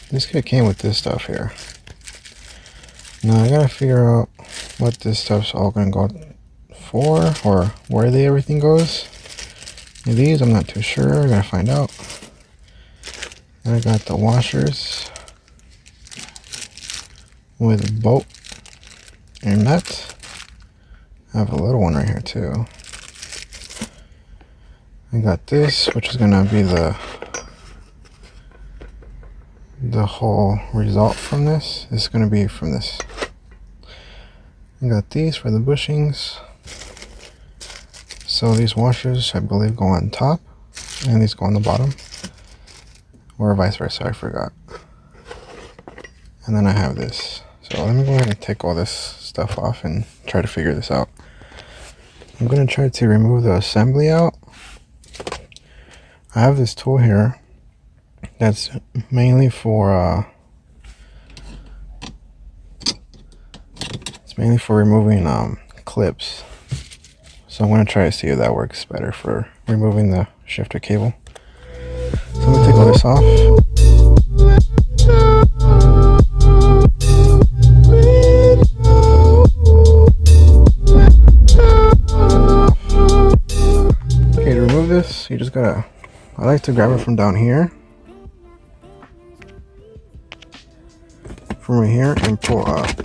This kit came with this stuff here. Now I gotta figure out what this stuff's all gonna go for, or where everything goes. And these I'm not too sure. I gotta find out. And I got the washers with bolt and nuts. I have a little one right here too. I got this, which is gonna be the whole result from this. This is gonna be from this. I got these for the bushings. So these washers, I believe, go on top, and these go on the bottom, or vice versa. I forgot. And then I have this. So let me go ahead and take all this stuff off and try to figure this out. I'm gonna try to remove the assembly out. I have this tool here that's mainly for removing clips. So I'm going to try to see if that works better for removing the shifter cable. So I'm going to take all this off. Okay, to remove this, you just gotta, I like to grab it from down here. From right here and pull up.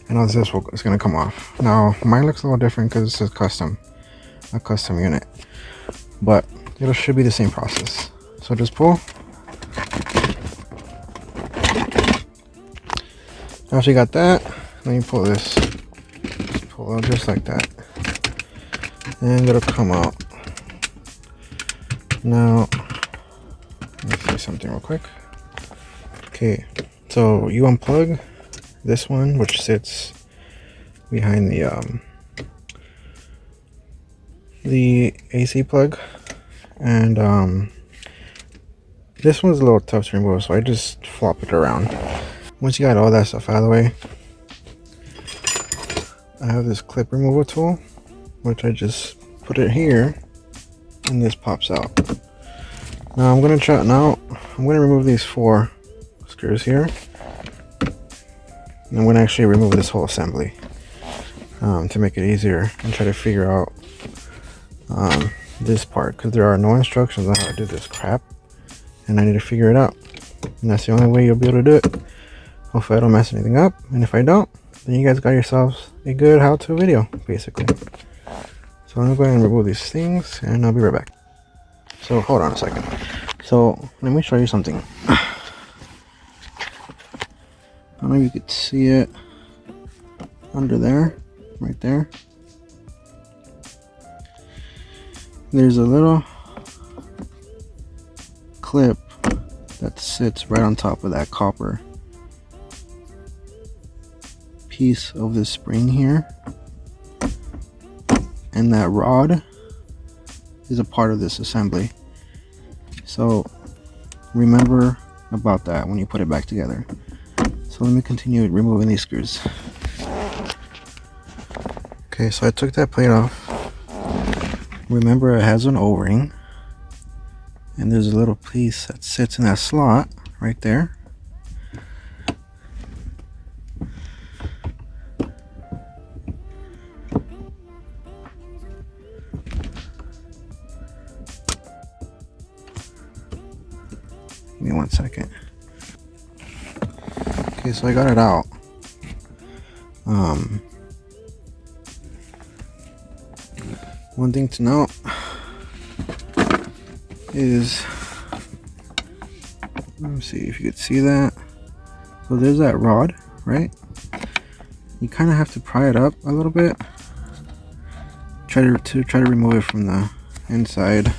And now this is going to come off. Now mine looks a little different because this is a custom unit, but it should be the same process. So just pull. After you got that, then you pull this. Just pull out just like that, and it'll come out. Now let me see something real quick. Okay, so you unplug this one, which sits behind the AC plug, and this one's a little tough to remove, so I just flop it around. Once you got all that stuff out of the way, I have this clip removal tool, which I just put it here, and this pops out. Now I'm gonna remove these 4 screws here. I'm going to actually remove this whole assembly to make it easier and try to figure out this part, because there are no instructions on how to do this crap, and I need to figure it out, and that's the only way you'll be able to do it. Hopefully I don't mess anything up, and if I don't, then you guys got yourselves a good how-to video, basically. So I'm going to go ahead and remove these things, and I'll be right back. So hold on a second. So let me show you something. I don't know if you could see it under there, right there. There's a little clip that sits right on top of that copper piece of the spring here. And that rod is a part of this assembly. So remember about that when you put it back together. So let me continue removing these screws. Okay, so I took that plate off. Remember, it has an O-ring, and there's a little piece that sits in that slot right there. Give me 1 second. Okay, so I got it out. One thing to note is, let me see if you could see that. So there's that rod, right? You kind of have to pry it up a little bit. Try to remove it from the inside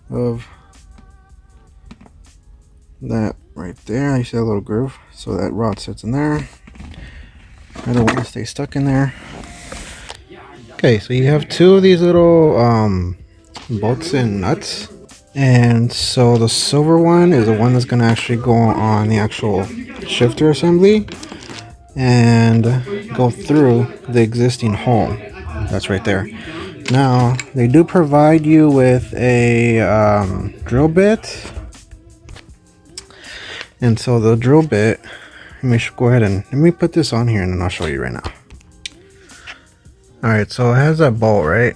of that right there. You see that little groove? So that rod sits in there. I don't want to stay stuck in there. Okay, so you have 2 of these little bolts and nuts, and so the silver one is the one that's going to actually go on the actual shifter assembly and go through the existing hole that's right there. Now they do provide you with a drill bit And so the drill bit, let me go ahead and let me put this on here and then I'll show you right now. All right, so it has that bolt, right?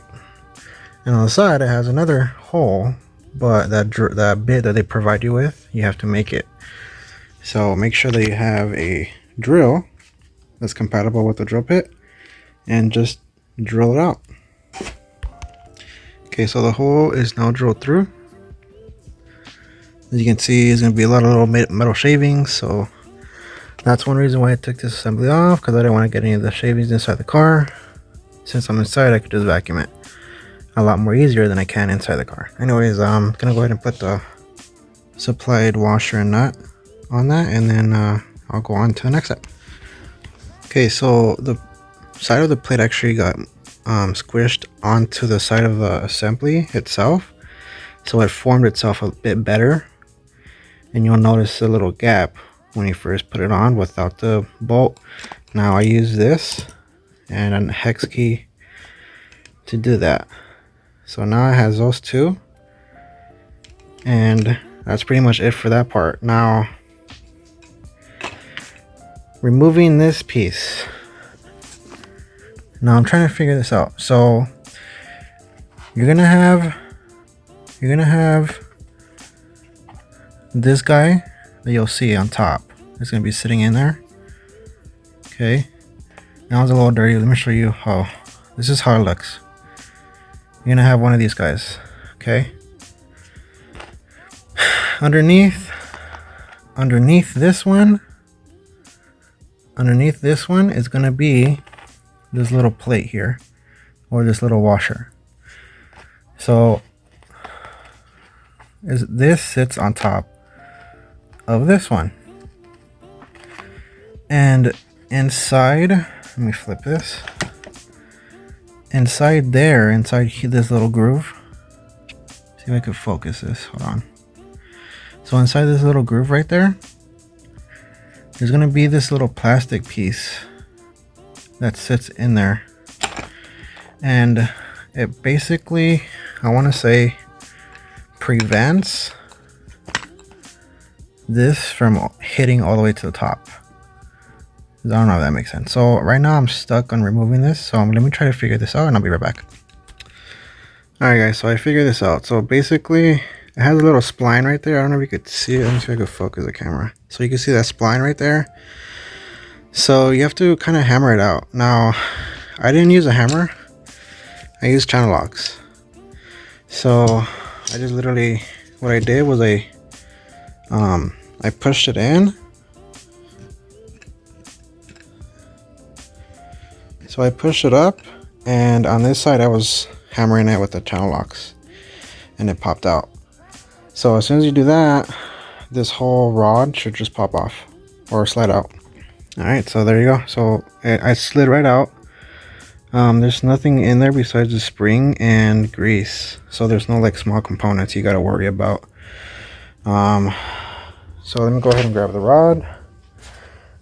And on the side it has another hole, but that bit that they provide you with, you have to make it. So make sure that you have a drill that's compatible with the drill bit and just drill it out. Okay, so the hole is now drilled through. As you can see, there's going to be a lot of little metal shavings, so that's one reason why I took this assembly off, because I didn't want to get any of the shavings inside the car. Since I'm inside, I could just vacuum it a lot more easier than I can inside the car. Anyways, I'm going to go ahead and put the supplied washer and nut on that, and then I'll go on to the next step. Okay, so the side of the plate actually got squished onto the side of the assembly itself, so it formed itself a bit better, and you'll notice a little gap when you first put it on without the bolt. Now I use this and a hex key to do that. So now it has those two, and that's pretty much it for that part. Now removing this piece. Now I'm trying to figure this out. So you're gonna have this guy that you'll see on top. It's gonna be sitting in there. Okay. Now it's a little dirty. Let me show you how. This is how it looks. You're gonna have one of these guys. Okay. Underneath this one is gonna be this little plate here, or this little washer. So this sits on top of this one, and inside, let me flip this, inside this little groove, see if I can focus this, hold on. So inside this little groove right there, there's gonna be this little plastic piece that sits in there, and it basically, I want to say, prevents this from hitting all the way to the top. I don't know if that makes sense. So right now I'm stuck on removing this, so let me try to figure this out and I'll be right back. Alright guys, so I figured this out. So basically it has a little spline right there. I don't know if you could see it. Let me see if I can focus the camera. So you can see that spline right there. So you have to kind of hammer it out. Now, I didn't use a hammer. I used channel locks. So I just literally, what I did was I pushed it in. So I pushed it up, and on this side I was hammering it with the channel locks, and it popped out. So as soon as you do that, this whole rod should just pop off or slide out. Alright, so there you go. So I slid right out. There's nothing in there besides the spring and grease. So there's no like small components you gotta worry about. So let me go ahead and grab the rod.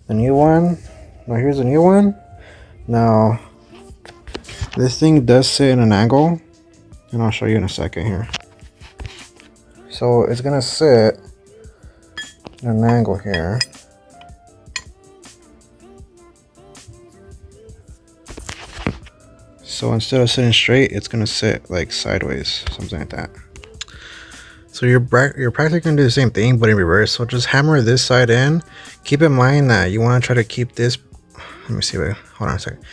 The new one. Now here's the new one. Now this thing does sit in an angle, and I'll show you in a second here. So it's gonna sit in an angle here. So instead of sitting straight, it's gonna sit like sideways, something like that. So you're practically gonna do the same thing, but in reverse. So just hammer this side in. Keep in mind that you want to try to keep this. Let me see. Wait, hold on a second.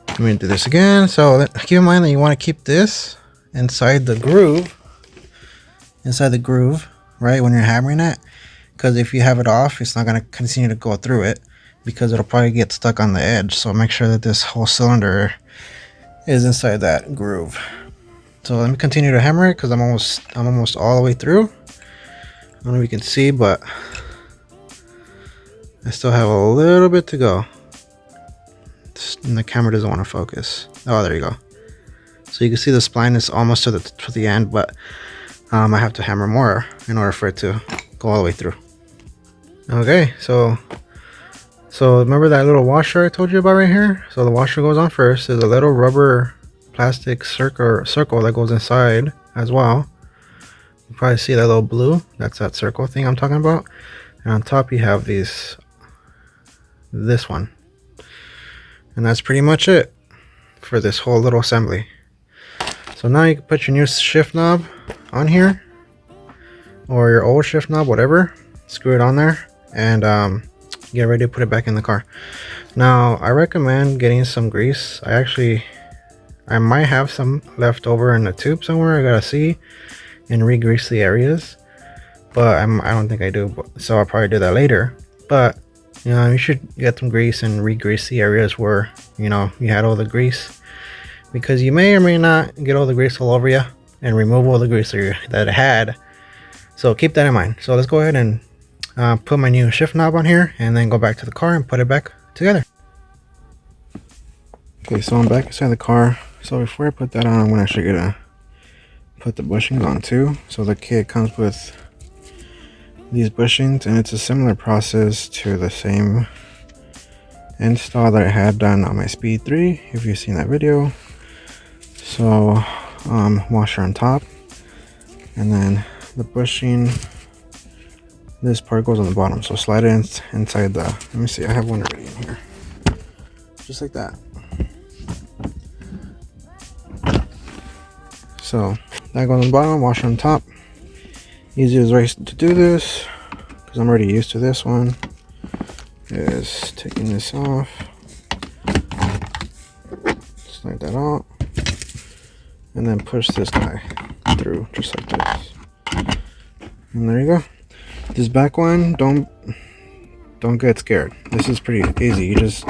Let me do this again. So keep in mind that you want to keep this inside the groove. Inside the groove, right, when you're hammering it, because if you have it off, it's not gonna continue to go through it, because it'll probably get stuck on the edge. So make sure that this whole cylinder is inside that groove. So let me continue to hammer it, because I'm almost all the way through. I don't know if you can see, but I still have a little bit to go. And the camera doesn't want to focus. Oh, there you go. So you can see the spline is almost to the end, but I have to hammer more in order for it to go all the way through. Okay, so remember that little washer I told you about right here? So the washer goes on first. There's a little rubber plastic circle that goes inside as well. You probably see that little blue. That's that circle thing I'm talking about. and on top you have this one, and that's pretty much it for this whole little assembly. So now you can put your new shift knob on here, or your old shift knob, whatever, screw it on there, and get ready to put it back in the car. Now I recommend getting some grease. I might have some left over in the tube somewhere. I gotta see and re-grease the areas, but I don't think I do, so I'll probably do that later. But you know, you should get some grease and re-grease the areas where, you know, you had all the grease, because you may or may not get all the grease all over you and remove all the grease that it had. So keep that in mind. So let's go ahead and put my new shift knob on here, and then go back to the car and put it back together. Okay, so I'm back inside the car. So before I put that on, I'm actually gonna put the bushings on too. So the kit comes with these bushings, and it's a similar process to the same install that I had done on my Speed 3, if you've seen that video. So washer on top, and then the bushing, this part goes on the bottom, so slide it inside the, let me see, I have one already in here, just like that. So that goes on the bottom, washer on top. Easiest way to do this, because I'm already used to this one, is taking this off, slide that out, and then push this guy through just like this. And there you go. This back one, don't get scared. This is pretty easy. You just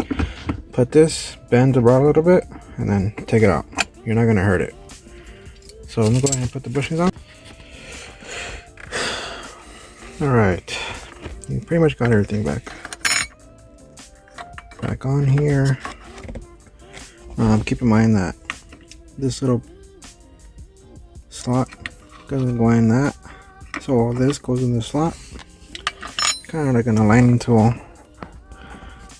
put this, bend the rod a little bit, and then take it out. You're not gonna hurt it. So let me go ahead and put the bushings on. Alright, you pretty much got everything back on here. Keep in mind that this little slot doesn't go in that, so all this goes in the slot, kind of like an aligning tool.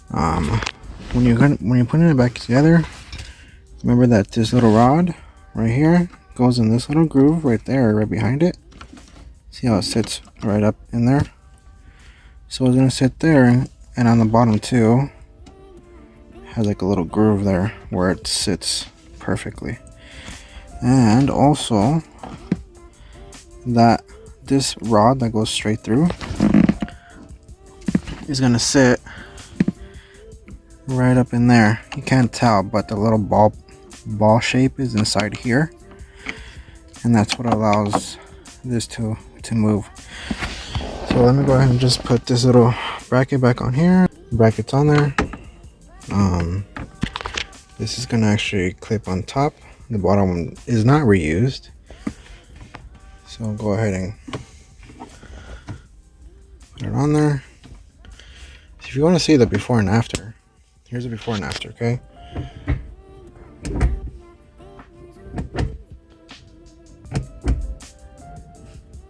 When you're putting it back together, remember that this little rod right here goes in this little groove right there, right behind it. See how it sits right up in there? So it's gonna sit there, and on the bottom too has like a little groove there where it sits perfectly. And also that this rod that goes straight through is gonna sit right up in there. You can't tell, but the little ball shape is inside here, and that's what allows this to move. So let me go ahead and just put this little bracket back on here. Bracket's on there. This is gonna actually clip on top. The bottom one is not reused, so I'll go ahead and put it on there. So if you want to see the before and after, here's the before and after. Okay,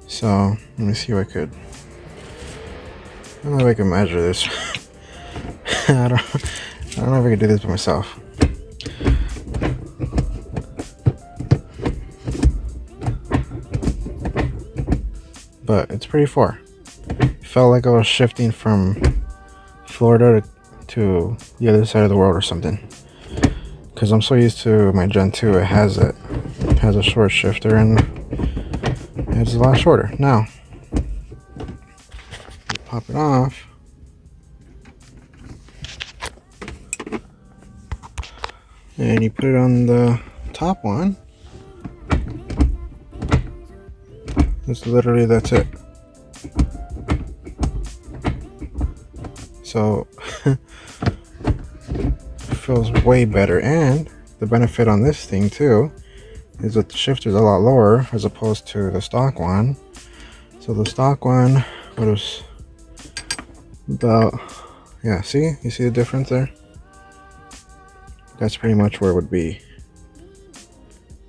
so let me see if I could, I don't know if I can measure this. I don't know if I can do this by myself. But it's pretty far. It felt like I was shifting from Florida to the other side of the world or something. Because I'm so used to my Gen 2, it has a short shifter and it's a lot shorter. Now, pop it off. And you put it on the top one. That's it. So it feels way better, and the benefit on this thing too is that the shifter is a lot lower as opposed to the stock one. So the stock one was about, yeah, see, you see the difference there? That's pretty much where it would be.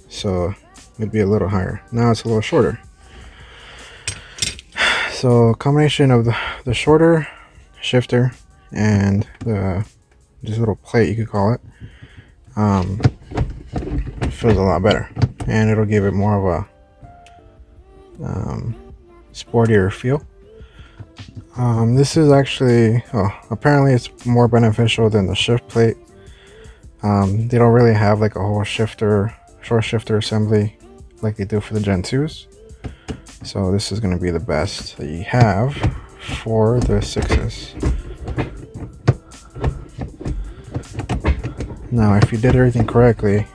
So it'd be a little higher. Now it's a little shorter. So a combination of the shorter shifter and this little plate, you could call it, feels a lot better, and it'll give it more of a sportier feel. This is actually, oh, apparently it's more beneficial than the shift plate. They don't really have like a whole short shifter assembly like they do for the Gen 2s. So this is going to be the best that you have for the 6s. Now, if you did everything correctly,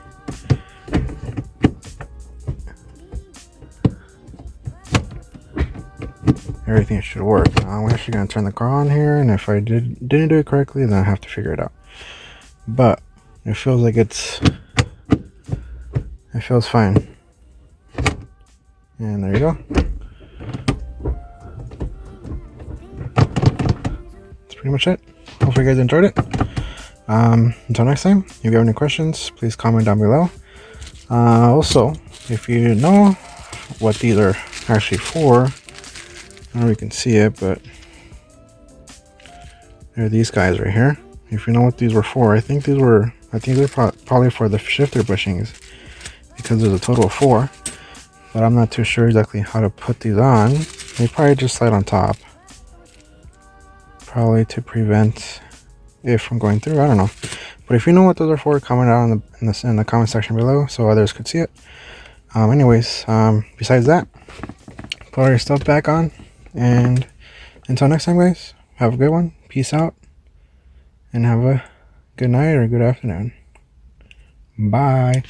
everything should work. Now, I'm actually going to turn the car on here, and if I didn't do it correctly, then I have to figure it out. But it feels like it feels fine. And there you go. That's pretty much it. Hopefully you guys enjoyed it. Until next time, if you have any questions, please comment down below. Also, if you know what these are actually for, I don't know if you can see it, but there are these guys right here. If you know what these were for, I think they're probably for the shifter bushings, because there's a total of 4. But I'm not too sure exactly how to put these on. They probably just slide on top, probably to prevent it from going through. I don't know. But if you know what those are for, comment out in the comment section below so others could see it. Besides that, put all your stuff back on, and until next time, guys, have a good one. Peace out, and have a good night or good afternoon. Bye.